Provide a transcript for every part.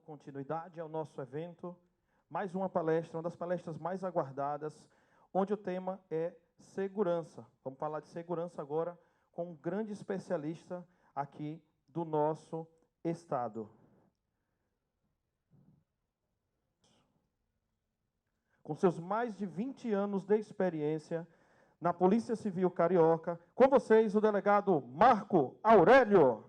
continuidade ao nosso evento, mais uma palestra, uma das palestras mais aguardadas, onde o tema é segurança. Vamos falar de segurança agora com um grande especialista aqui do nosso estado. Com seus mais de 20 anos de experiência na Polícia Civil Carioca, com vocês o delegado Marco Aurélio.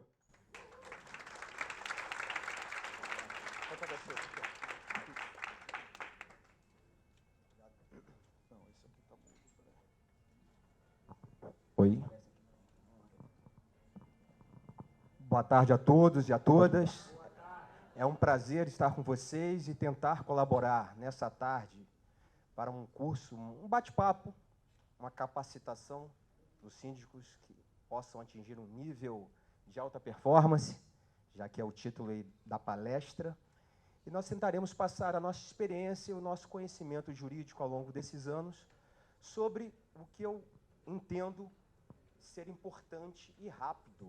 Oi. Boa tarde a todos e a todas. É um prazer estar com vocês e tentar colaborar nessa tarde para um curso, um bate-papo, uma capacitação dos síndicos que possam atingir um nível de alta performance, já que é o título aí da palestra. E nós tentaremos passar a nossa experiência e o nosso conhecimento jurídico ao longo desses anos sobre o que eu entendo ser importante e rápido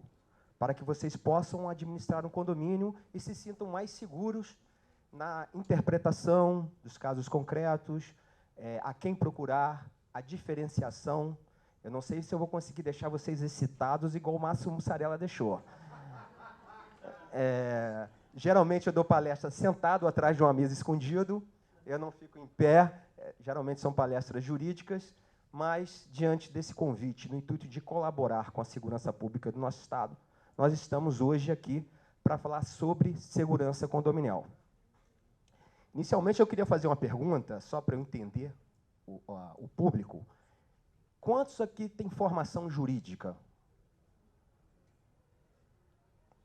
para que vocês possam administrar um condomínio e se sintam mais seguros na interpretação dos casos concretos, a quem procurar, a diferenciação. Eu não sei se eu vou conseguir deixar vocês excitados igual o Márcio Mussarela deixou. Geralmente eu dou palestra sentado atrás de uma mesa escondido, eu não fico em pé, geralmente são palestras jurídicas, mas, diante desse convite, no intuito de colaborar com a segurança pública do nosso Estado, nós estamos hoje aqui para falar sobre segurança condominial. Inicialmente, eu queria fazer uma pergunta, só para eu entender o público. Quantos aqui têm formação jurídica?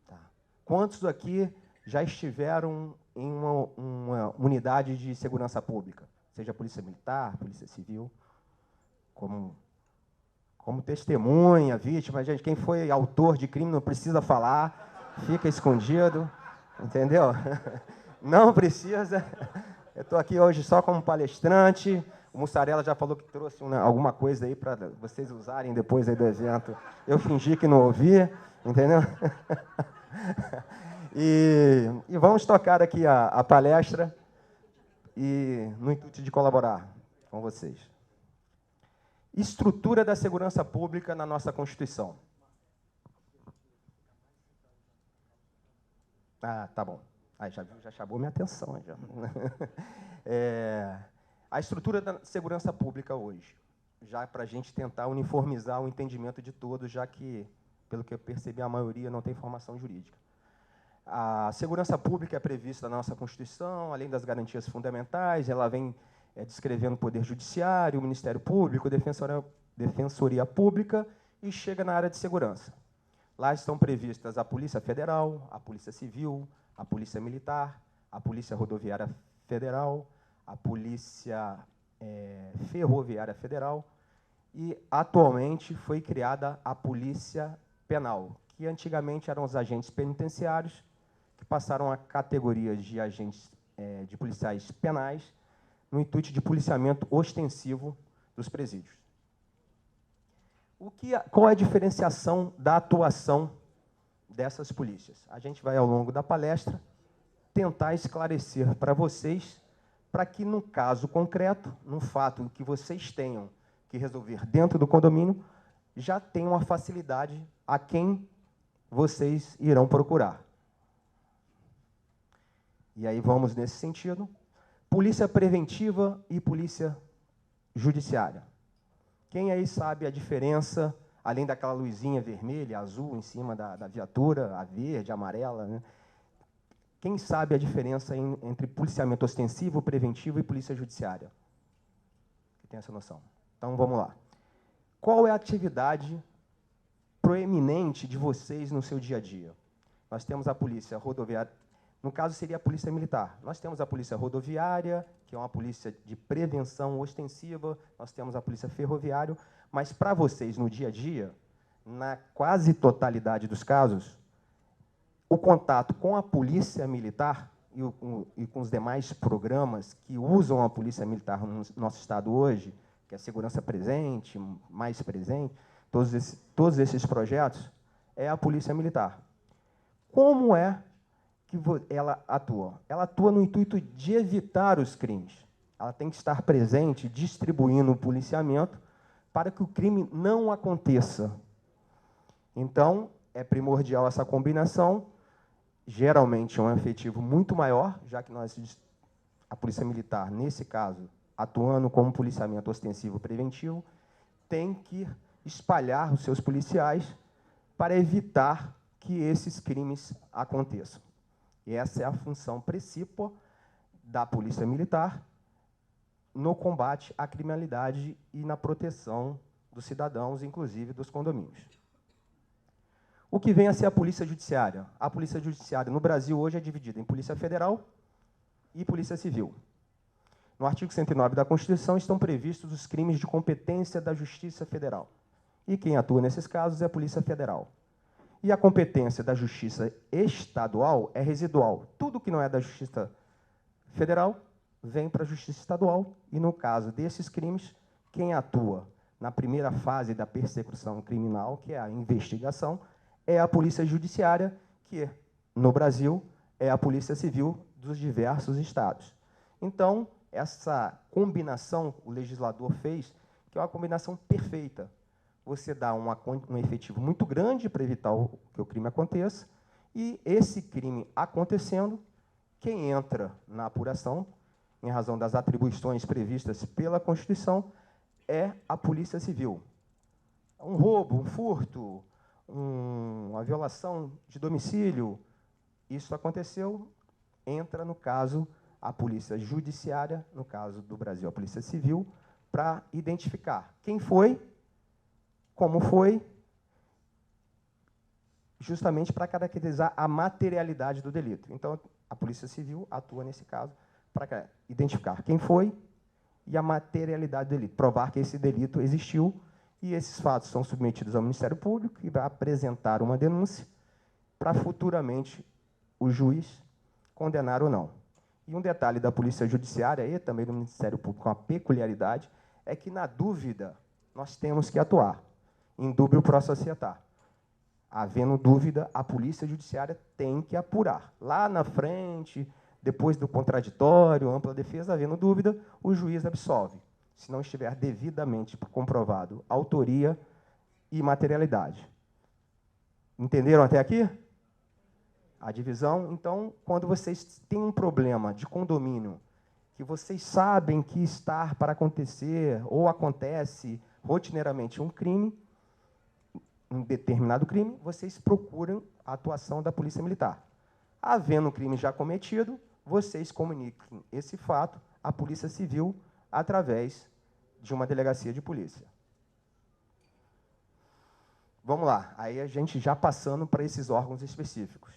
Tá. Quantos aqui já estiveram em uma unidade de segurança pública? Seja Polícia Militar, Polícia Civil? Como testemunha, vítima, gente, quem foi autor de crime não precisa falar, fica escondido, entendeu? Não precisa. Eu estou aqui hoje só como palestrante. O Mussarela já falou que trouxe alguma coisa aí para vocês usarem depois aí do evento. Eu fingi que não ouvi, entendeu? E vamos tocar aqui a palestra e no intuito de colaborar com vocês. Estrutura da segurança pública na nossa Constituição. Ah, tá bom. Aí já chamou minha atenção. Já. A estrutura da segurança pública hoje, já para a gente tentar uniformizar o entendimento de todos, já que, pelo que eu percebi, a maioria não tem formação jurídica. A segurança pública é prevista na nossa Constituição, além das garantias fundamentais, ela vem descrevendo o Poder Judiciário, o Ministério Público, Defensoria Pública e chega na área de segurança. Lá estão previstas a Polícia Federal, a Polícia Civil, a Polícia Militar, a Polícia Rodoviária Federal, a Polícia Ferroviária Federal e, atualmente, foi criada a Polícia Penal, que antigamente eram os agentes penitenciários, que passaram a categorias de agentes de policiais penais, no intuito de policiamento ostensivo dos presídios. Qual é a diferenciação da atuação dessas polícias? A gente vai, ao longo da palestra, tentar esclarecer para vocês, para que, no caso concreto, no fato que vocês tenham que resolver dentro do condomínio, já tenham a facilidade a quem vocês irão procurar. E aí vamos nesse sentido. Polícia preventiva e polícia judiciária. Quem aí sabe a diferença, além daquela luzinha vermelha, azul em cima da viatura, a verde, a amarela, né? Quem sabe a diferença entre policiamento ostensivo, preventivo e polícia judiciária? Que tem essa noção. Então, vamos lá. Qual é a atividade proeminente de vocês no seu dia a dia? Nós temos a polícia rodoviária. No caso, seria a Polícia Militar. Nós temos a Polícia Rodoviária, que é uma polícia de prevenção ostensiva, nós temos a Polícia Ferroviária, mas, para vocês, no dia a dia, na quase totalidade dos casos, o contato com a Polícia Militar e com os demais programas que usam a Polícia Militar no nosso Estado hoje, que é a Segurança Presente, Mais Presente, todos esses projetos, é a Polícia Militar. Como é que ela atua? Ela atua no intuito de evitar os crimes. Ela tem que estar presente, distribuindo o policiamento para que o crime não aconteça. Então, é primordial essa combinação, geralmente é um efetivo muito maior, já que a Polícia Militar, nesse caso, atuando como policiamento ostensivo preventivo, tem que espalhar os seus policiais para evitar que esses crimes aconteçam. E essa é a função principal da Polícia Militar no combate à criminalidade e na proteção dos cidadãos, inclusive dos condomínios. O que vem a ser a Polícia Judiciária? A Polícia Judiciária no Brasil hoje é dividida em Polícia Federal e Polícia Civil. No artigo 109 da Constituição estão previstos os crimes de competência da Justiça Federal. E quem atua nesses casos é a Polícia Federal. E a competência da Justiça Estadual é residual. Tudo que não é da Justiça Federal vem para a Justiça Estadual. E, no caso desses crimes, quem atua na primeira fase da persecução criminal, que é a investigação, é a Polícia Judiciária, que, no Brasil, é a Polícia Civil dos diversos estados. Então, essa combinação o legislador fez, que é uma combinação perfeita. Você dá um efetivo muito grande para evitar que o crime aconteça, e esse crime acontecendo, quem entra na apuração, em razão das atribuições previstas pela Constituição, é a Polícia Civil. Um roubo, um furto, uma violação de domicílio, isso aconteceu, entra, no caso, a Polícia Judiciária, no caso do Brasil, a Polícia Civil, para identificar quem foi, como foi, justamente para caracterizar a materialidade do delito. Então, a Polícia Civil atua nesse caso para identificar quem foi e a materialidade do delito, provar que esse delito existiu, e esses fatos são submetidos ao Ministério Público, que vai apresentar uma denúncia para futuramente o juiz condenar ou não. E um detalhe da Polícia Judiciária e também do Ministério Público, com a peculiaridade, é que, na dúvida, nós temos que atuar. Em dúbio pro societar. Havendo dúvida, a Polícia Judiciária tem que apurar. Lá na frente, depois do contraditório, ampla defesa, havendo dúvida, o juiz absolve, se não estiver devidamente comprovado autoria e materialidade. Entenderam até aqui? A divisão. Então, quando vocês têm um problema de condomínio, que vocês sabem que está para acontecer, ou acontece rotineiramente um crime, um determinado crime, vocês procuram a atuação da Polícia Militar. Havendo um crime já cometido, vocês comuniquem esse fato à Polícia Civil através de uma delegacia de polícia. Vamos lá, aí a gente já passando para esses órgãos específicos.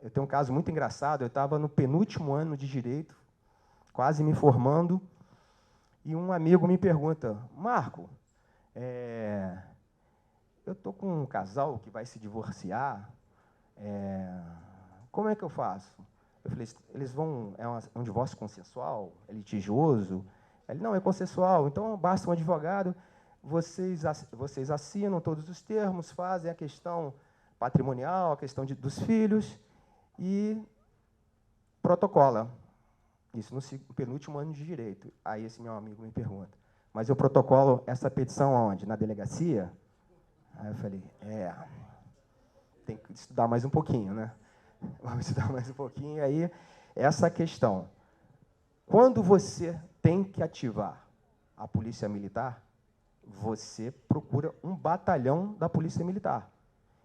Eu tenho um caso muito engraçado, eu estava no penúltimo ano de Direito, quase me formando, e um amigo me pergunta, Marco, eu estou com um casal que vai se divorciar, como é que eu faço? Eu falei, eles vão, é um divórcio consensual, é litigioso? Ele, não, é consensual, então basta um advogado, vocês assinam todos os termos, fazem a questão patrimonial, a questão dos filhos, e protocola. Isso no tem ano de Direito. Aí esse meu amigo me pergunta, mas eu protocolo essa petição aonde? Na delegacia? Aí eu falei, tem que estudar mais um pouquinho, né? Vamos estudar mais um pouquinho. E aí, essa questão. Quando você tem que ativar a Polícia Militar, você procura um batalhão da Polícia Militar.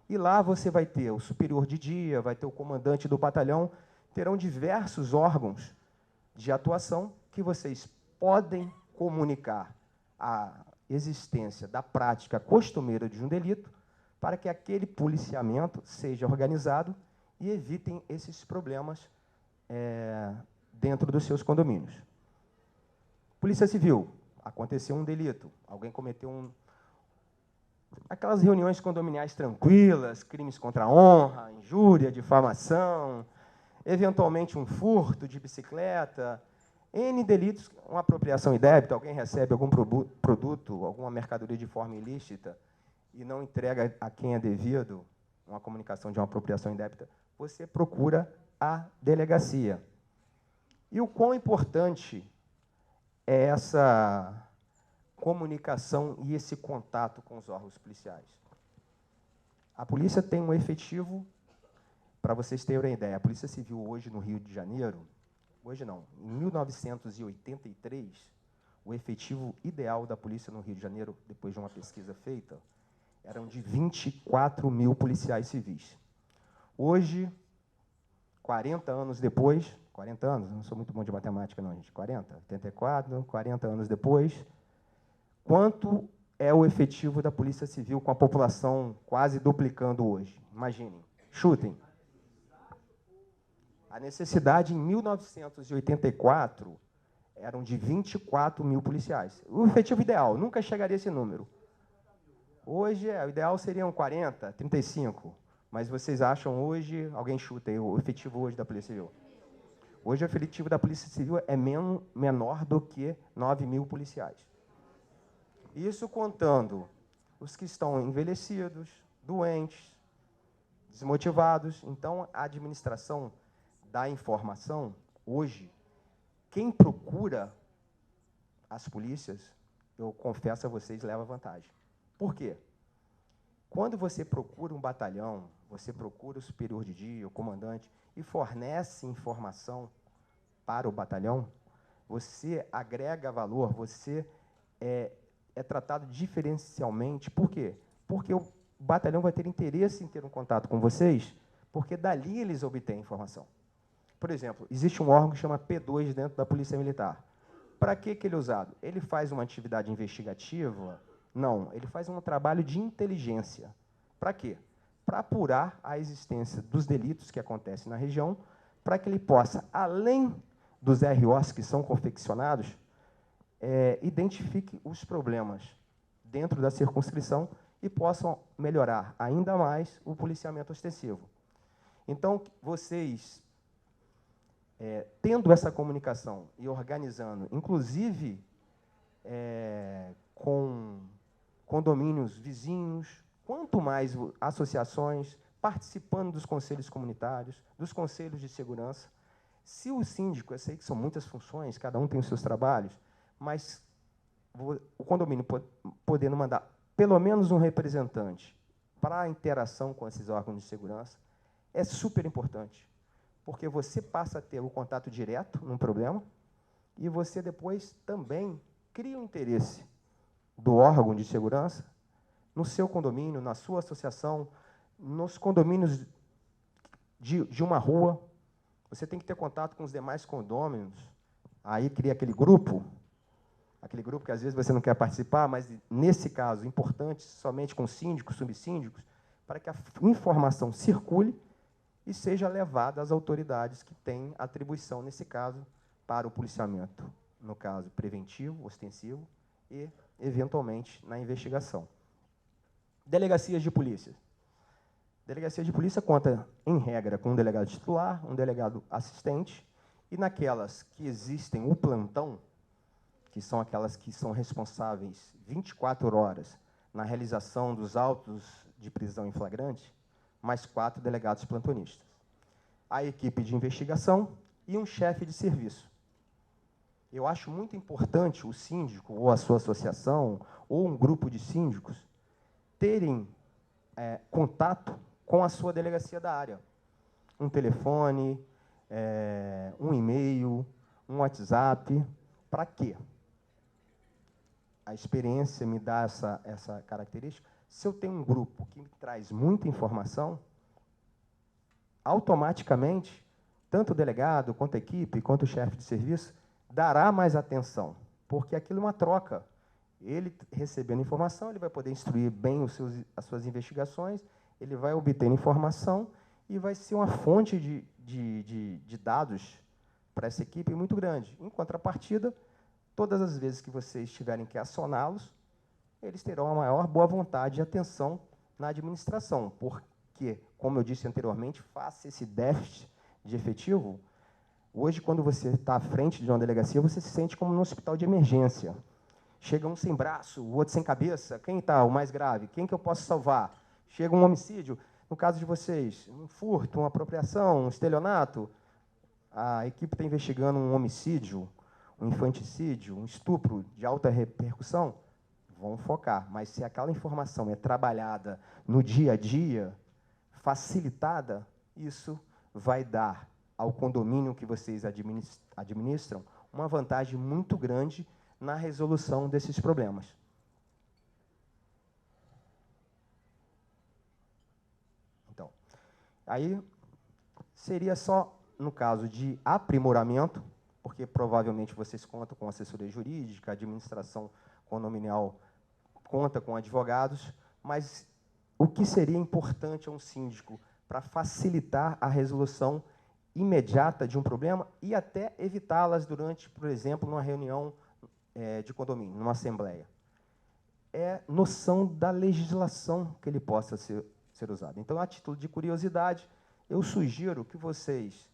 E lá você vai ter o superior de dia, vai ter o comandante do batalhão, terão diversos órgãos de atuação que vocês podem comunicar a existência da prática costumeira de um delito para que aquele policiamento seja organizado e evitem esses problemas dentro dos seus condomínios. Polícia Civil, aconteceu um delito, alguém cometeu aquelas reuniões condominiais tranquilas, crimes contra a honra, injúria, difamação, eventualmente um furto de bicicleta, N delitos, uma apropriação indébita, alguém recebe algum produto, alguma mercadoria de forma ilícita e não entrega a quem é devido, uma comunicação de uma apropriação indébita, você procura a delegacia. E o quão importante é essa comunicação e esse contato com os órgãos policiais? A polícia tem um efetivo, para vocês terem uma ideia, a Polícia Civil hoje no Rio de Janeiro, hoje não, em 1983, o efetivo ideal da polícia no Rio de Janeiro, depois de uma pesquisa feita, eram de 24 mil policiais civis. Hoje, 40 anos depois, 40 anos, não sou muito bom de matemática não, gente, 40, 84, 40 anos depois, quanto é o efetivo da Polícia Civil com a população quase duplicando hoje? Imaginem, chutem. A necessidade em 1984 eram de 24 mil policiais. O efetivo ideal, nunca chegaria a esse número. Hoje, o ideal seriam 40, 35. Mas vocês acham hoje, alguém chuta aí, o efetivo hoje da Polícia Civil? Hoje o efetivo da Polícia Civil é menor do que 9 mil policiais. Isso contando os que estão envelhecidos, doentes, desmotivados. Então, a administração da informação, hoje, quem procura as polícias, eu confesso a vocês, leva vantagem. Por quê? Quando você procura um batalhão, você procura o superior de dia, o comandante, e fornece informação para o batalhão, você agrega valor, você é tratado diferencialmente. Por quê? Porque o batalhão vai ter interesse em ter um contato com vocês, porque dali eles obtêm informação. Por exemplo, existe um órgão que chama P2 dentro da Polícia Militar. Para que ele é usado? Ele faz uma atividade investigativa? Não, ele faz um trabalho de inteligência. Para quê? Para apurar a existência dos delitos que acontecem na região, para que ele possa, além dos ROs que são confeccionados, identifique os problemas dentro da circunscrição e possam melhorar ainda mais o policiamento ostensivo. Então, vocês, tendo essa comunicação e organizando, inclusive com condomínios vizinhos, quanto mais associações, participando dos conselhos comunitários, dos conselhos de segurança. Se o síndico, eu sei que são muitas funções, cada um tem os seus trabalhos, mas o condomínio podendo mandar pelo menos um representante para a interação com esses órgãos de segurança, é super importante, porque você passa a ter o contato direto num problema e você depois também cria o interesse do órgão de segurança no seu condomínio, na sua associação, nos condomínios de uma rua. Você tem que ter contato com os demais condôminos, aí cria aquele grupo que às vezes você não quer participar, mas, nesse caso, importante, somente com síndicos, subsíndicos, para que a informação circule e seja levada às autoridades que têm atribuição, nesse caso, para o policiamento, no caso, preventivo, ostensivo e, eventualmente, na investigação. Delegacias de polícia. Delegacia de polícia conta, em regra, com um delegado titular, um delegado assistente, e naquelas que existem o plantão, que são aquelas que são responsáveis 24 horas na realização dos autos de prisão em flagrante, mais 4 delegados plantonistas. A equipe de investigação e um chefe de serviço. Eu acho muito importante o síndico, ou a sua associação, ou um grupo de síndicos, terem contato com a sua delegacia da área. Um telefone, um e-mail, um WhatsApp. Para quê? A experiência me dá essa característica. Se eu tenho um grupo que me traz muita informação, automaticamente, tanto o delegado, quanto a equipe, quanto o chefe de serviço, dará mais atenção, porque aquilo é uma troca. Ele, recebendo informação, ele vai poder instruir bem as suas investigações, ele vai obter informação e vai ser uma fonte de dados para essa equipe muito grande. Em contrapartida, todas as vezes que vocês tiverem que acioná-los, eles terão a maior boa vontade e atenção na administração, porque, como eu disse anteriormente, face esse déficit de efetivo, hoje, quando você está à frente de uma delegacia, você se sente como num hospital de emergência. Chega um sem braço, o outro sem cabeça, quem está o mais grave? Quem que eu posso salvar? Chega um homicídio, No caso de vocês, um furto, uma apropriação, um estelionato, a equipe está investigando um homicídio, um infanticídio, um estupro de alta repercussão, vão focar. Mas se aquela informação é trabalhada no dia a dia, facilitada, isso vai dar ao condomínio que vocês administram uma vantagem muito grande na resolução desses problemas. Então, aí seria só no caso de aprimoramento, porque provavelmente vocês contam com assessoria jurídica, a administração condominial conta com advogados, mas o que seria importante a um síndico para facilitar a resolução imediata de um problema e até evitá-las durante, por exemplo, numa reunião de condomínio, numa assembleia? É noção da legislação que ele possa ser usado. Então, a título de curiosidade, eu sugiro que vocês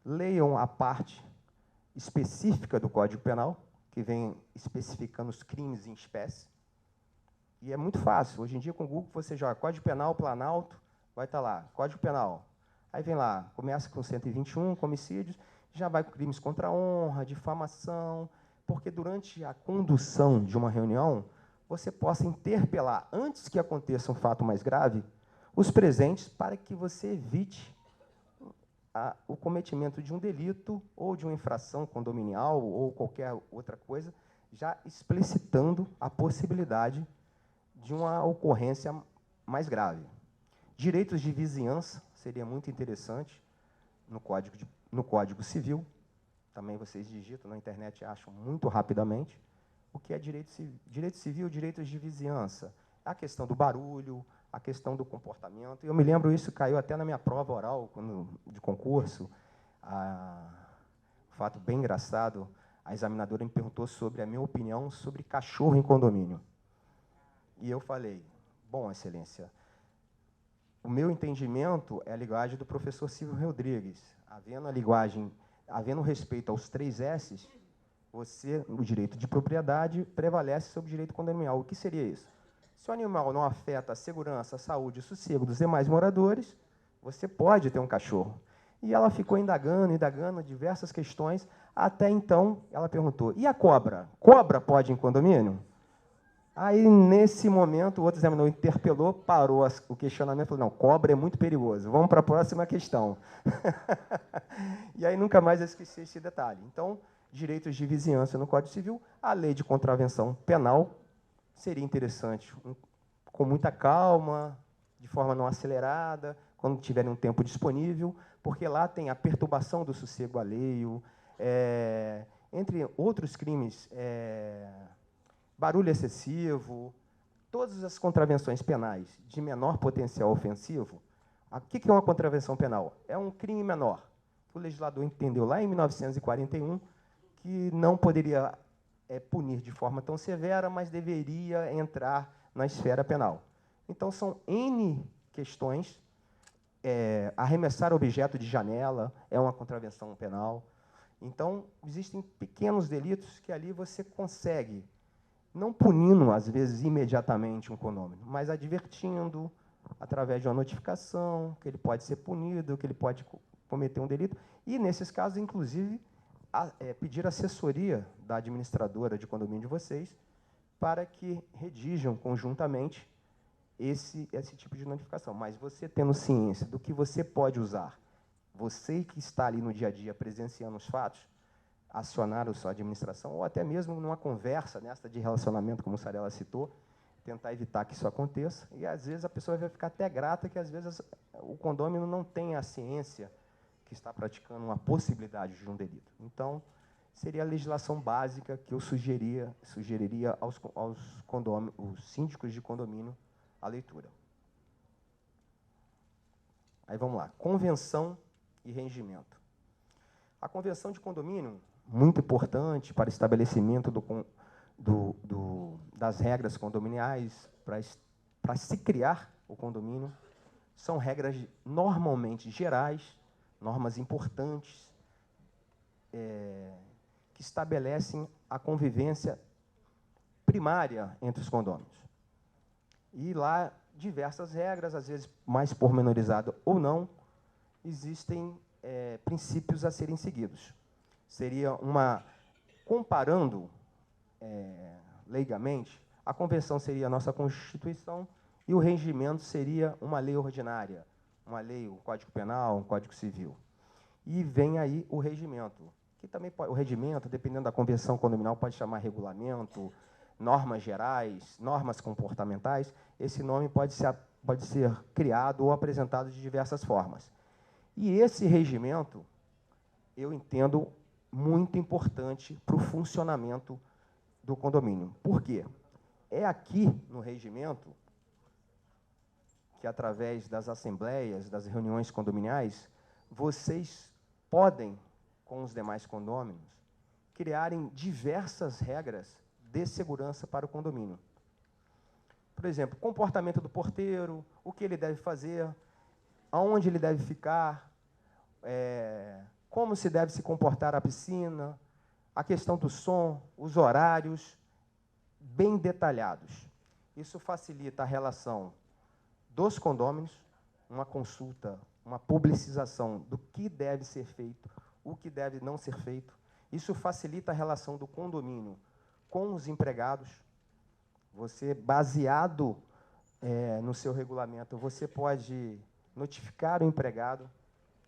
leiam a parte específica do Código Penal, que vem especificando os crimes em espécie. E é muito fácil. Hoje em dia, com o Google, você joga Código Penal, Planalto, vai estar lá, Código Penal. Aí vem lá, começa com 121, homicídios, já vai com crimes contra a honra, difamação, porque durante a condução de uma reunião, você possa interpelar, antes que aconteça um fato mais grave, os presentes para que você evite o cometimento de um delito ou de uma infração condominial ou qualquer outra coisa, já explicitando a possibilidade de uma ocorrência mais grave. Direitos de vizinhança seria muito interessante no Código Civil. Também vocês digitam na internet e acham muito rapidamente. O que é direito civil, direitos de vizinhança? A questão do barulho, a questão do comportamento. Eu me lembro, isso caiu até na minha prova oral de concurso. Um fato bem engraçado, a examinadora me perguntou sobre a minha opinião sobre cachorro em condomínio. E eu falei, bom, excelência, o meu entendimento é a linguagem do professor Silvio Rodrigues. Havendo respeito aos 3 S's, o direito de propriedade prevalece sobre o direito condominial. O que seria isso? Se o animal não afeta a segurança, a saúde e o sossego dos demais moradores, você pode ter um cachorro. E ela ficou indagando diversas questões, até então ela perguntou, e a cobra? Cobra pode ir em condomínio? Aí, nesse momento, o outro examinador interpelou, parou o questionamento e falou, não, cobra é muito perigoso, vamos para a próxima questão. E aí nunca mais eu esqueci esse detalhe. Então, direitos de vizinhança no Código Civil, a lei de contravenção penal seria interessante, com muita calma, de forma não acelerada, quando tiverem um tempo disponível, porque lá tem a perturbação do sossego alheio, entre outros crimes, barulho excessivo, todas as contravenções penais de menor potencial ofensivo. O que é uma contravenção penal? É um crime menor. O legislador entendeu lá em 1941 que não poderia punir de forma tão severa, mas deveria entrar na esfera penal. Então, são N questões. Arremessar objeto de janela é uma contravenção penal. Então, existem pequenos delitos que ali você consegue, não punindo, às vezes, imediatamente um condômino, mas advertindo, através de uma notificação, que ele pode ser punido, que ele pode cometer um delito. E, nesses casos, inclusive, pedir assessoria da administradora de condomínio de vocês para que redijam conjuntamente esse tipo de notificação. Mas você tendo ciência do que você pode usar, você que está ali no dia a dia presenciando os fatos, acionar a sua administração, ou até mesmo numa conversa nesta de relacionamento, como o Sarella citou, tentar evitar que isso aconteça. E, às vezes, a pessoa vai ficar até grata que, às vezes, o condômino não tem a ciência que está praticando uma possibilidade de um delito. Então, seria a legislação básica que eu sugeriria aos síndicos de condomínio a leitura. Aí vamos lá. Convenção e regimento. A convenção de condomínio, muito importante para estabelecimento das regras condominiais, para se criar o condomínio, são regras normalmente gerais, normas importantes, que estabelecem a convivência primária entre os condôminos. E lá diversas regras, às vezes mais pormenorizado ou não, existem princípios a serem seguidos. Seria comparando leigamente, a convenção seria a nossa Constituição e o regimento seria uma lei ordinária, uma lei, o Código Penal, um Código Civil. E vem aí o regimento, que também pode, o regimento, dependendo da convenção condominal, pode chamar regulamento, normas gerais, normas comportamentais. Esse nome pode ser criado ou apresentado de diversas formas. E esse regimento, eu entendo muito importante para o funcionamento do condomínio. Por quê? É aqui no regimento que, através das assembleias, das reuniões condominiais, vocês podem, com os demais condôminos, criarem diversas regras de segurança para o condomínio. Por exemplo, comportamento do porteiro, o que ele deve fazer, aonde ele deve ficar, como se deve se comportar a piscina, a questão do som, os horários, bem detalhados. Isso facilita a relação dos condôminos, uma consulta, uma publicização do que deve ser feito, o que deve não ser feito. Isso facilita a relação do condomínio com os empregados. Você, baseado no seu regulamento, você pode notificar o empregado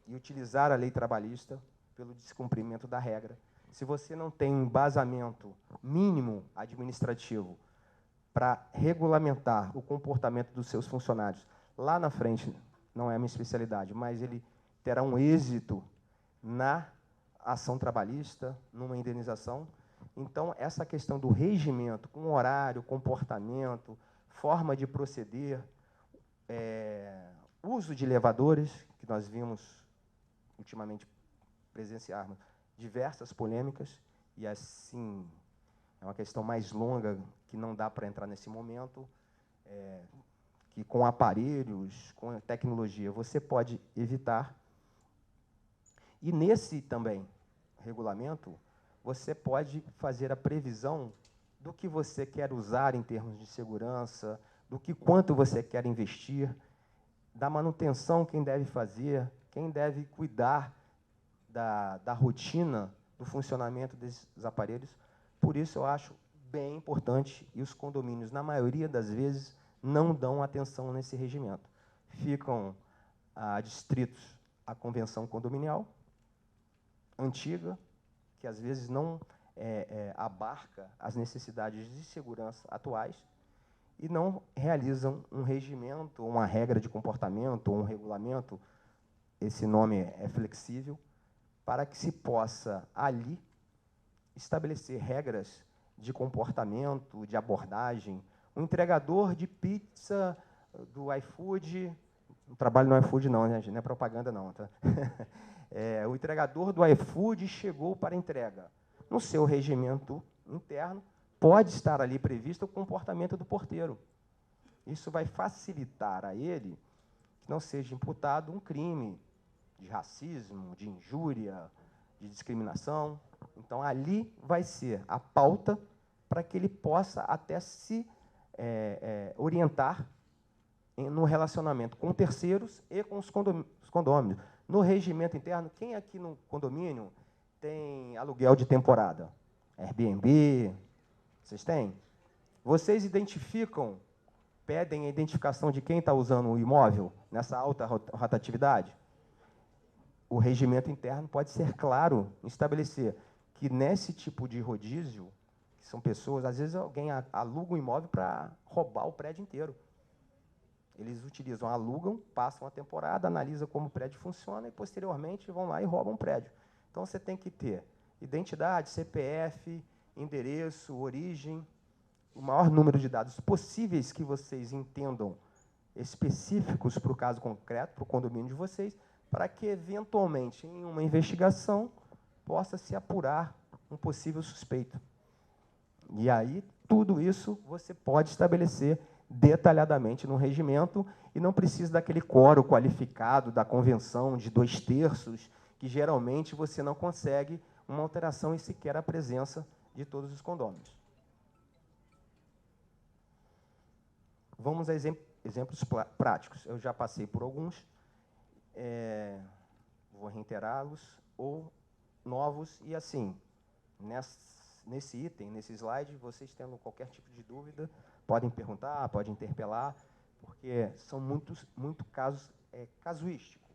e utilizar a lei trabalhista pelo descumprimento da regra. Se você não tem um embasamento mínimo administrativo para regulamentar o comportamento dos seus funcionários, lá na frente, não é a minha especialidade, mas ele terá um êxito na ação trabalhista, numa indenização. Então, essa questão do regimento, com horário, comportamento, forma de proceder, uso de elevadores, que nós vimos ultimamente presenciarmos diversas polêmicas, e assim, é uma questão mais longa, que não dá para entrar nesse momento, que com aparelhos, com tecnologia, você pode evitar. E nesse também regulamento, você pode fazer a previsão do que você quer usar em termos de segurança, do que quanto você quer investir, da manutenção, quem deve fazer, quem deve cuidar da rotina do funcionamento desses aparelhos. Por isso, eu acho bem importante, e os condomínios, na maioria das vezes, não dão atenção nesse regimento. Ficam adstritos à convenção condominial antiga, que às vezes não abarca as necessidades de segurança atuais, e não realizam um regimento, uma regra de comportamento, ou um regulamento, esse nome é flexível, para que se possa, ali, estabelecer regras de comportamento, de abordagem. O entregador de pizza do iFood, não trabalho no iFood não, né, gente? Não é propaganda não, tá? O entregador do iFood chegou para entrega. No seu regimento interno, pode estar ali previsto o comportamento do porteiro. Isso vai facilitar a ele que não seja imputado um crime de racismo, de injúria, de discriminação. Então, ali vai ser a pauta para que ele possa até se orientar no relacionamento com terceiros e com os condôminos. No regimento interno, quem aqui no condomínio tem aluguel de temporada? Airbnb, vocês têm? Vocês identificam, pedem a identificação de quem está usando o imóvel nessa alta rotatividade? O regimento interno pode ser claro em estabelecer que, nesse tipo de rodízio, que são pessoas, às vezes alguém aluga um imóvel para roubar o prédio inteiro. Eles utilizam, alugam, passam a temporada, analisam como o prédio funciona e, posteriormente, vão lá e roubam o prédio. Então, você tem que ter identidade, CPF, endereço, origem, o maior número de dados possíveis que vocês entendam específicos para o caso concreto, para o condomínio de vocês, para que, eventualmente, em uma investigação, possa se apurar um possível suspeito. E aí, tudo isso você pode estabelecer detalhadamente no regimento e não precisa daquele quórum qualificado da convenção de 2/3, que geralmente você não consegue uma alteração e sequer a presença de todos os condôminos. Vamos exemplos práticos. Eu já passei por alguns, vou reiterá-los, ou novos, e assim, nesse item, nesse slide, vocês tendo qualquer tipo de dúvida, podem perguntar, podem interpelar, porque são muito casos casuísticos.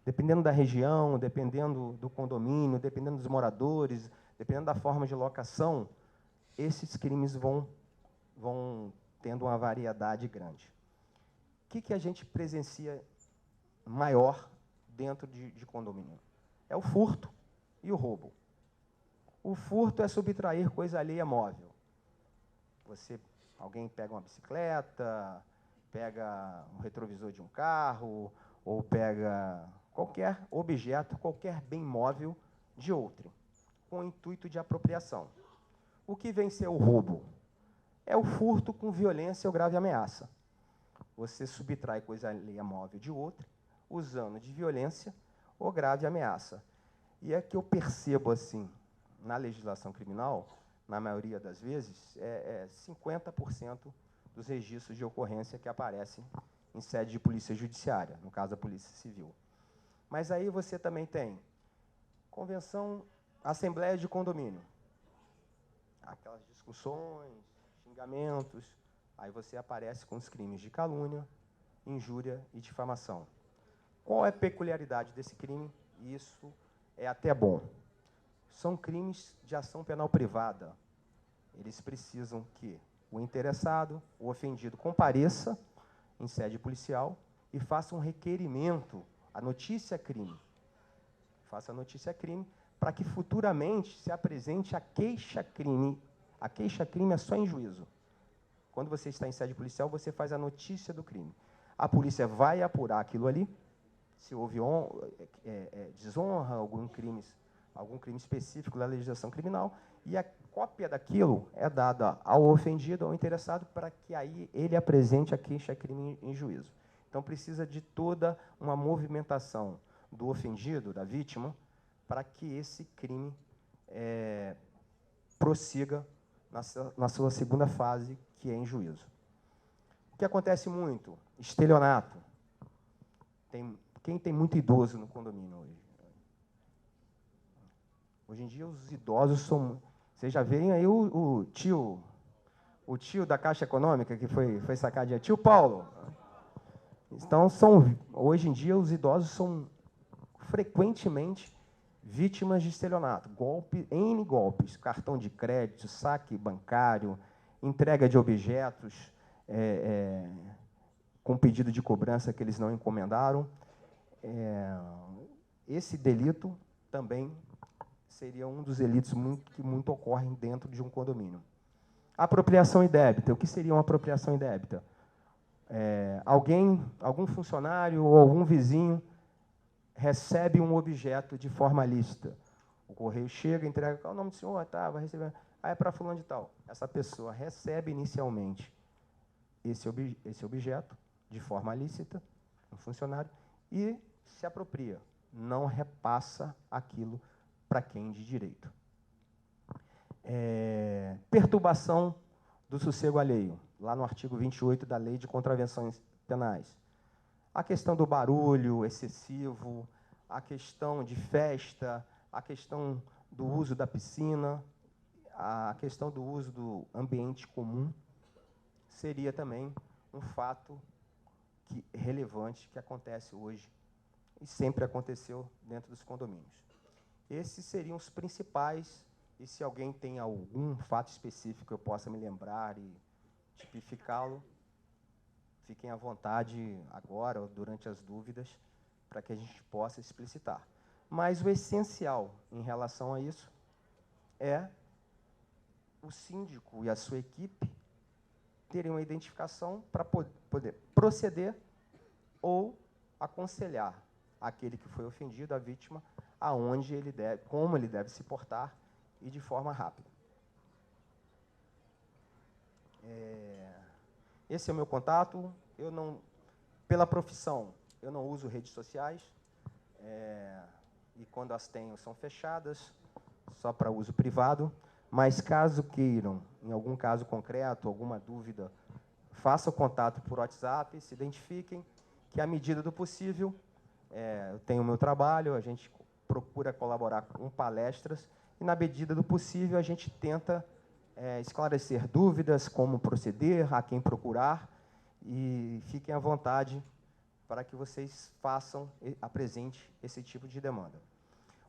Dependendo da região, dependendo do condomínio, dependendo dos moradores, dependendo da forma de locação, esses crimes vão tendo uma variedade grande. O que a gente presencia maior dentro de condomínio? É o furto e o roubo. O furto é subtrair coisa alheia móvel. Alguém pega uma bicicleta, pega um retrovisor de um carro, ou pega qualquer objeto, qualquer bem móvel de outro, com o intuito de apropriação. O que vem ser o roubo? É o furto com violência ou grave ameaça. Você subtrai coisa alheia móvel de outra, usando de violência ou grave ameaça. E é que eu percebo, assim, na legislação criminal, na maioria das vezes, 50% dos registros de ocorrência que aparecem em sede de polícia judiciária, no caso, a Polícia Civil. Mas aí você também tem convenção, assembleia de condomínio, aquelas discussões, xingamentos, aí você aparece com os crimes de calúnia, injúria e difamação. Qual é a peculiaridade desse crime? Isso é até bom. São crimes de ação penal privada. Eles precisam que o interessado, o ofendido, compareça em sede policial e faça um requerimento, a notícia crime. Faça a notícia crime para que futuramente se apresente a queixa-crime. A queixa-crime é só em juízo. Quando você está em sede policial, você faz a notícia do crime. A polícia vai apurar aquilo ali, se houve desonra, algum crime específico da legislação criminal, e a cópia daquilo é dada ao ofendido, ao interessado, para que aí ele apresente a queixa-crime em juízo. Então, precisa de toda uma movimentação do ofendido, da vítima, para que esse crime prossiga na sua segunda fase, que é em juízo. O que acontece muito? Estelionato. Quem tem muito idoso no condomínio hoje? Hoje em dia, os idosos são... Vocês já veem aí o tio da Caixa Econômica, que foi sacar dinheiro. Tio Paulo. Então, hoje em dia, os idosos são frequentemente vítimas de estelionato. N golpes, cartão de crédito, saque bancário, entrega de objetos com pedido de cobrança que eles não encomendaram. Esse delito também seria um dos delitos que muito ocorrem dentro de um condomínio. Apropriação indébita. O que seria uma apropriação indébita? Algum funcionário ou algum vizinho recebe um objeto de forma lícita. O correio chega, entrega, qual é o nome do senhor? Tá, vai receber. É para fulano de tal. Essa pessoa recebe inicialmente esse objeto de forma lícita, um funcionário, e se apropria, não repassa aquilo para quem de direito. Perturbação do sossego alheio, lá no artigo 28 da Lei de Contravenções Penais. A questão do barulho excessivo, a questão de festa, a questão do uso da piscina, a questão do uso do ambiente comum, seria também um fato relevante que acontece hoje e sempre aconteceu dentro dos condomínios. Esses seriam os principais, e se alguém tem algum fato específico que eu possa me lembrar e tipificá-lo, fiquem à vontade agora ou durante as dúvidas, para que a gente possa explicitar. Mas o essencial em relação a isso é o síndico e a sua equipe terem uma identificação para poder proceder ou aconselhar aquele que foi ofendido, a vítima, aonde ele deve, como ele deve se portar e de forma rápida. Esse é o meu contato. Pela profissão, eu não uso redes sociais, e quando as tenho são fechadas, só para uso privado, mas caso queiram, em algum caso concreto, alguma dúvida façam contato por WhatsApp, se identifiquem, que à medida do possível, eu tenho o meu trabalho, a gente procura colaborar com palestras, e na medida do possível a gente tenta esclarecer dúvidas, como proceder, a quem procurar, e fiquem à vontade para que vocês apresentem esse tipo de demanda.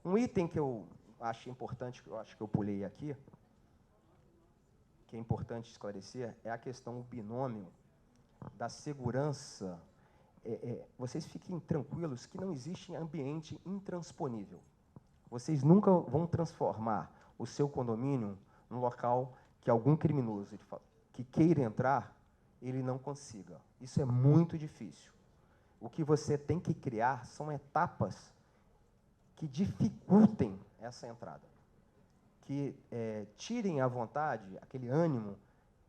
Um item que eu acho importante, que eu acho que eu pulei aqui, que é importante esclarecer, é a questão do binômio da segurança. Vocês fiquem tranquilos que não existe ambiente intransponível. Vocês nunca vão transformar o seu condomínio num local que algum criminoso que queira entrar, ele não consiga. Isso é muito difícil. O que você tem que criar são etapas que dificultem essa entrada, que tirem à vontade aquele ânimo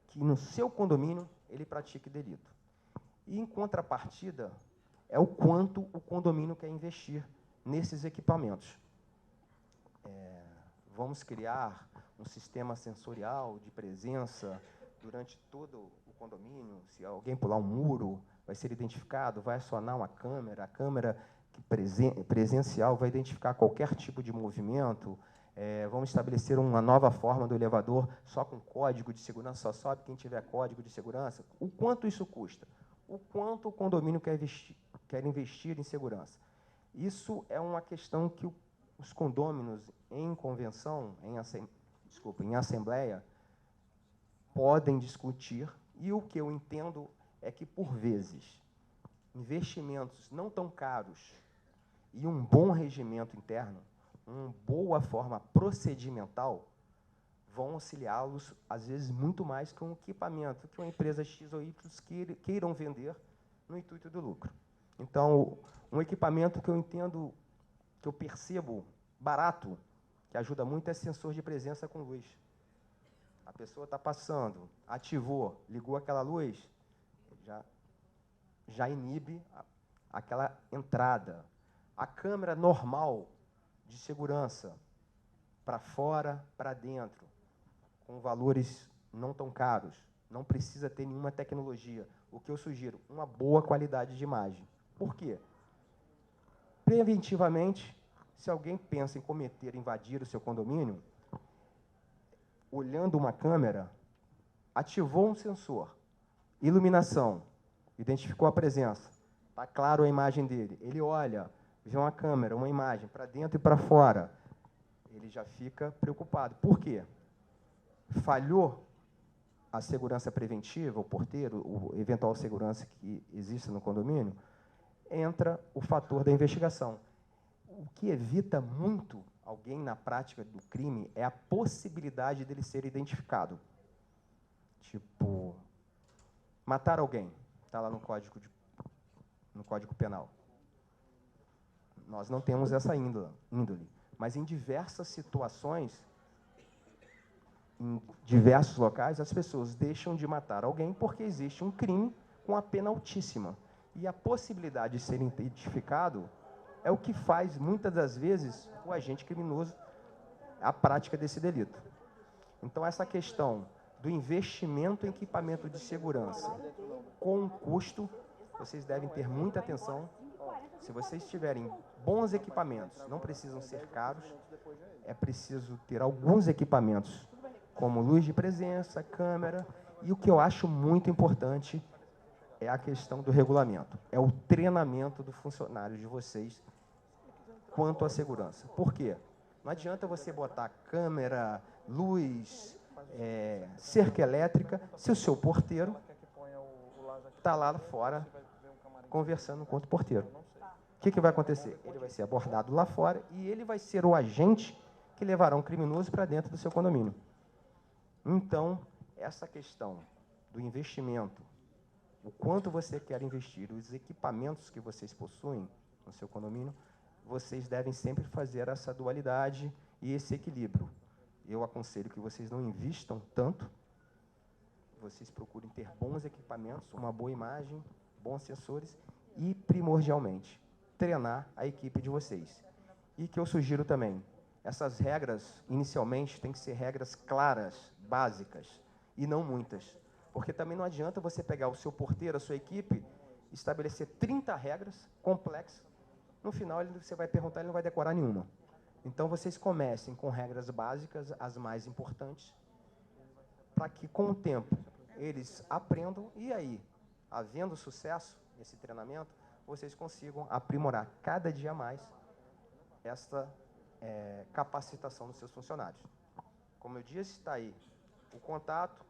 que no seu condomínio ele pratique delito. E, em contrapartida, é o quanto o condomínio quer investir nesses equipamentos. Vamos criar um sistema sensorial de presença durante todo o condomínio. Se alguém pular um muro, vai ser identificado, vai acionar uma câmera, a câmera presencial vai identificar qualquer tipo de movimento. Vamos estabelecer uma nova forma do elevador só com código de segurança, só sobe quem tiver código de segurança. O quanto isso custa? O quanto o condomínio quer investir em segurança? Isso é uma questão que os condôminos em convenção, em assembleia, podem discutir, e o que eu entendo é que, por vezes, investimentos não tão caros e um bom regimento interno, uma boa forma procedimental, vão auxiliá-los, às vezes, muito mais que um equipamento que uma empresa X ou Y queiram vender no intuito do lucro. Então, um equipamento que eu entendo, que eu percebo barato, que ajuda muito, é sensor de presença com luz. A pessoa está passando, ativou, ligou aquela luz, já inibe aquela entrada. A câmera normal de segurança, para fora, para dentro, com valores não tão caros, não precisa ter nenhuma tecnologia. O que eu sugiro? Uma boa qualidade de imagem. Por quê? Preventivamente, se alguém pensa em invadir o seu condomínio, olhando uma câmera, ativou um sensor, iluminação, identificou a presença, está claro a imagem dele, ele olha, vê uma câmera, uma imagem, para dentro e para fora, ele já fica preocupado. Por quê? Falhou a segurança preventiva, o porteiro, o eventual segurança que existe no condomínio, entra o fator da investigação. O que evita muito alguém na prática do crime é a possibilidade dele ser identificado. Tipo, matar alguém, está lá no Código Penal. Nós não temos essa índole, mas em diversas situações, em diversos locais, as pessoas deixam de matar alguém porque existe um crime com a pena altíssima. E a possibilidade de ser identificado é o que faz, muitas das vezes, o agente criminoso a prática desse delito. Então, essa questão do investimento em equipamento de segurança com custo, vocês devem ter muita atenção. Se vocês tiverem bons equipamentos, não precisam ser caros, é preciso ter alguns equipamentos, como luz de presença, câmera, e o que eu acho muito importante é a questão do regulamento, é o treinamento do funcionário de vocês quanto à segurança. Por quê? Não adianta você botar câmera, luz, cerca elétrica, se o seu porteiro está lá fora conversando com outro porteiro. O que vai acontecer? Ele vai ser abordado lá fora e ele vai ser o agente que levará um criminoso para dentro do seu condomínio. Então, essa questão do investimento, o quanto você quer investir, os equipamentos que vocês possuem no seu condomínio, vocês devem sempre fazer essa dualidade e esse equilíbrio. Eu aconselho que vocês não invistam tanto, vocês procurem ter bons equipamentos, uma boa imagem, bons sensores e, primordialmente, treinar a equipe de vocês. E que eu sugiro também, essas regras, inicialmente, têm que ser regras claras, básicas, e não muitas. Porque também não adianta você pegar o seu porteiro, a sua equipe, estabelecer 30 regras complexas. No final, você vai perguntar, ele não vai decorar nenhuma. Então, vocês comecem com regras básicas, as mais importantes, para que, com o tempo, eles aprendam e aí, havendo sucesso nesse treinamento, vocês consigam aprimorar cada dia mais esta capacitação dos seus funcionários. Como eu disse, está aí o contato.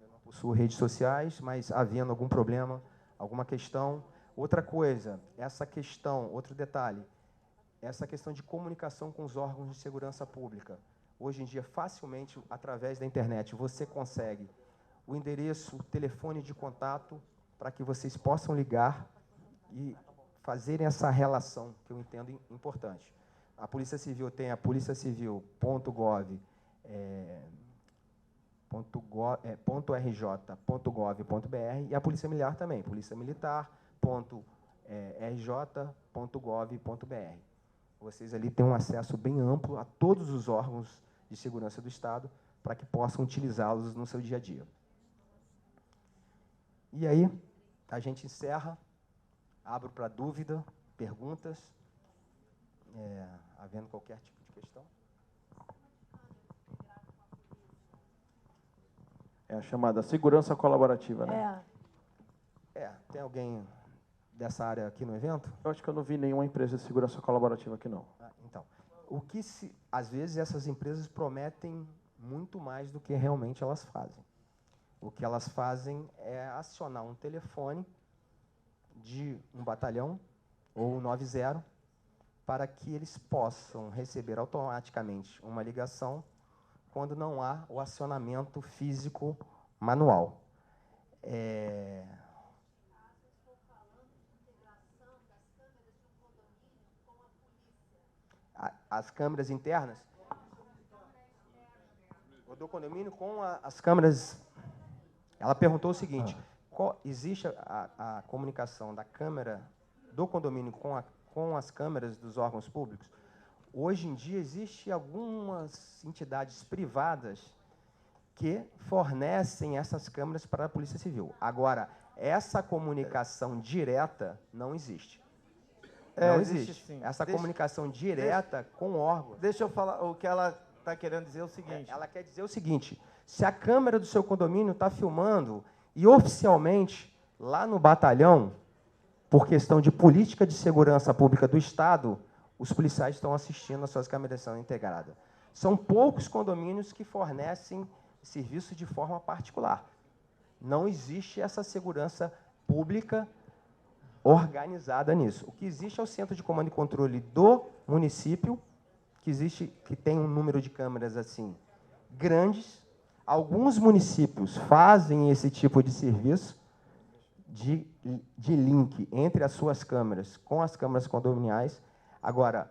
Eu não possuo redes sociais, mas havendo algum problema, alguma questão. Outra coisa, outro detalhe, essa questão de comunicação com os órgãos de segurança pública. Hoje em dia, facilmente, através da internet, você consegue o endereço, o telefone de contato, para que vocês possam ligar e fazerem essa relação, que eu entendo importante. A Polícia Civil tem a policiacivil.rj.gov.br e a Polícia Militar também, policiamilitar.rj.gov.br. Vocês ali têm um acesso bem amplo a todos os órgãos de segurança do Estado para que possam utilizá-los no seu dia a dia. E aí, a gente encerra, abro para dúvida, perguntas, havendo qualquer tipo de questão. É a chamada segurança colaborativa, né? Tem alguém dessa área aqui no evento? Eu acho que eu não vi nenhuma empresa de segurança colaborativa aqui, não. Então, às vezes essas empresas prometem muito mais do que realmente elas fazem. O que elas fazem é acionar um telefone de um batalhão ou 90 para que eles possam receber automaticamente uma ligação quando não há o acionamento físico manual. As câmeras internas? O do condomínio com as câmeras... Ela perguntou o seguinte, existe a comunicação da câmera do condomínio com as câmeras dos órgãos públicos? Hoje em dia, existem algumas entidades privadas que fornecem essas câmeras para a Polícia Civil. Agora, essa comunicação direta não existe. Não existe. Sim. Essa comunicação direta com órgãos. Deixa eu falar, o que ela está querendo dizer é o seguinte. Ela quer dizer o seguinte, se a câmera do seu condomínio está filmando e oficialmente, lá no batalhão, por questão de política de segurança pública do Estado, os policiais estão assistindo as suas câmeras são integradas. São poucos condomínios que fornecem serviço de forma particular. Não existe essa segurança pública organizada nisso. O que existe é o Centro de Comando e Controle do município, que tem um número de câmeras assim grandes. Alguns municípios fazem esse tipo de serviço de link entre as suas câmeras com as câmeras condominiais. Agora,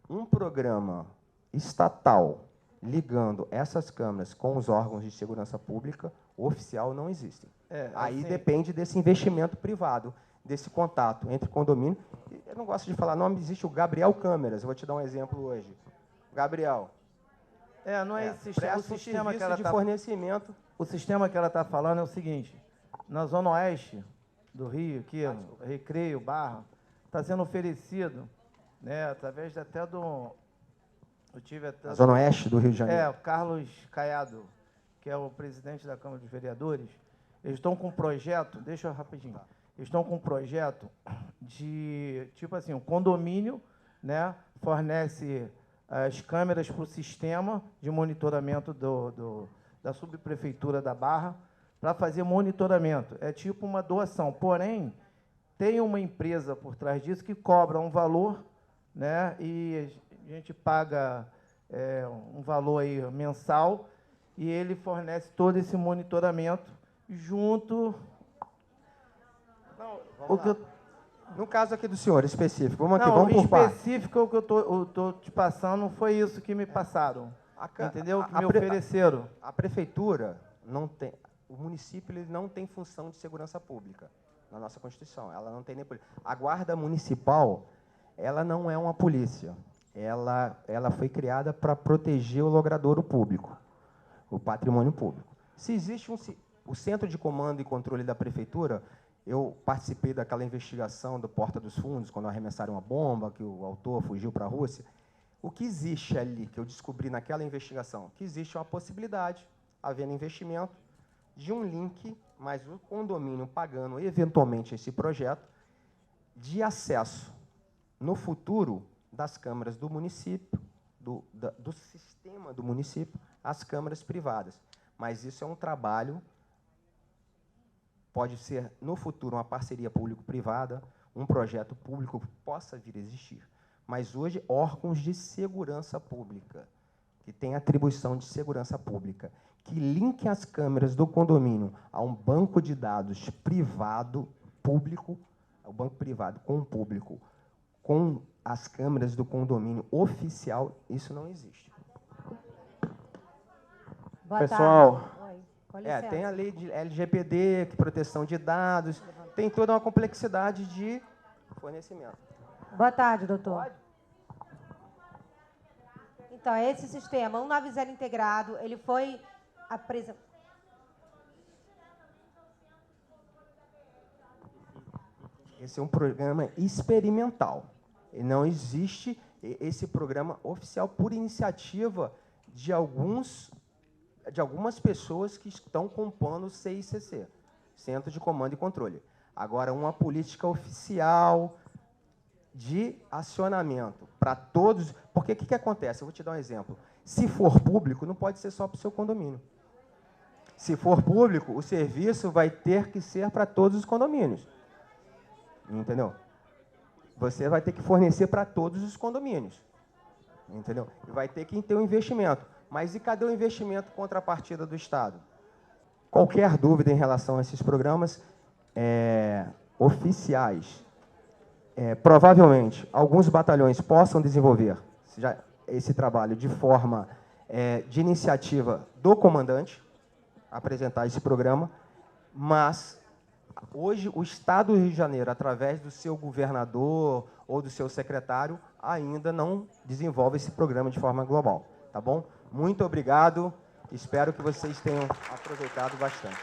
um programa estatal ligando essas câmeras com os órgãos de segurança pública oficial não existem. Aí assim, depende desse investimento privado, desse contato entre condomínio. Eu não gosto de falar nome, existe o Gabriel Câmeras. Eu vou te dar um exemplo hoje. Gabriel. Não é esse sistema, o sistema que ela de fornecimento. O sistema que ela está falando é o seguinte: na Zona Oeste do Rio, aqui, Recreio, Barra, está sendo oferecido, né, através até do... Eu tive até na Zona Oeste do Rio de Janeiro. o Carlos Caiado, que é o presidente da Câmara dos Vereadores, eles estão com um projeto, deixa eu rapidinho, eles estão com um projeto de, tipo assim, um condomínio, né, fornece as câmeras para o sistema de monitoramento da subprefeitura da Barra para fazer monitoramento. É tipo uma doação, porém, tem uma empresa por trás disso que cobra um valor, né, e a gente paga um valor aí mensal e ele fornece todo esse monitoramento junto... No caso aqui do senhor, específico, vamos por partes. Específico, o que eu estou te passando foi isso que me passaram, entendeu? Que me ofereceram. A prefeitura não tem, o município ele não tem função de segurança pública na nossa Constituição. Ela não tem nem polícia. A guarda municipal, ela não é uma polícia. Ela foi criada para proteger o logradouro público, o patrimônio público. Se existe O Centro de Comando e Controle da Prefeitura, eu participei daquela investigação do Porta dos Fundos, quando arremessaram uma bomba, que o autor fugiu para a Rússia. O que existe ali, que eu descobri naquela investigação? Que existe uma possibilidade, havendo investimento, de um link, mas o condomínio pagando eventualmente esse projeto, de acesso, no futuro, das câmaras do município, do sistema do município, às câmaras privadas. Mas isso é um trabalho, pode ser, no futuro, uma parceria público-privada, um projeto público que possa vir a existir. Mas hoje, órgãos de segurança pública, que têm atribuição de segurança pública, que linkem as câmeras do condomínio a um banco de dados privado, público, o banco privado com o público, com as câmeras do condomínio oficial, isso não existe. Boa Pessoal, tarde. Oi, com licença. Tem a lei de LGPD, proteção de dados, tem toda uma complexidade de fornecimento. Boa tarde, doutor. Pode? Então, esse sistema 190 integrado, ele foi apresentado. Esse é um programa experimental. E não existe esse programa oficial por iniciativa de algumas pessoas que estão compondo o CICC, Centro de Comando e Controle. Agora, uma política oficial de acionamento para todos. Porque o que acontece? Eu vou te dar um exemplo. Se for público, não pode ser só para o seu condomínio. Se for público, o serviço vai ter que ser para todos os condomínios. Entendeu? Você vai ter que fornecer para todos os condomínios. Entendeu? E vai ter que ter um investimento. Mas e cadê o investimento contrapartida do Estado? Qualquer dúvida em relação a esses programas oficiais, provavelmente, alguns batalhões possam desenvolver esse trabalho de forma de iniciativa do comandante, apresentar esse programa, mas hoje o Estado do Rio de Janeiro, através do seu governador ou do seu secretário, ainda não desenvolve esse programa de forma global. Tá bom? Muito obrigado. Espero que vocês tenham aproveitado bastante.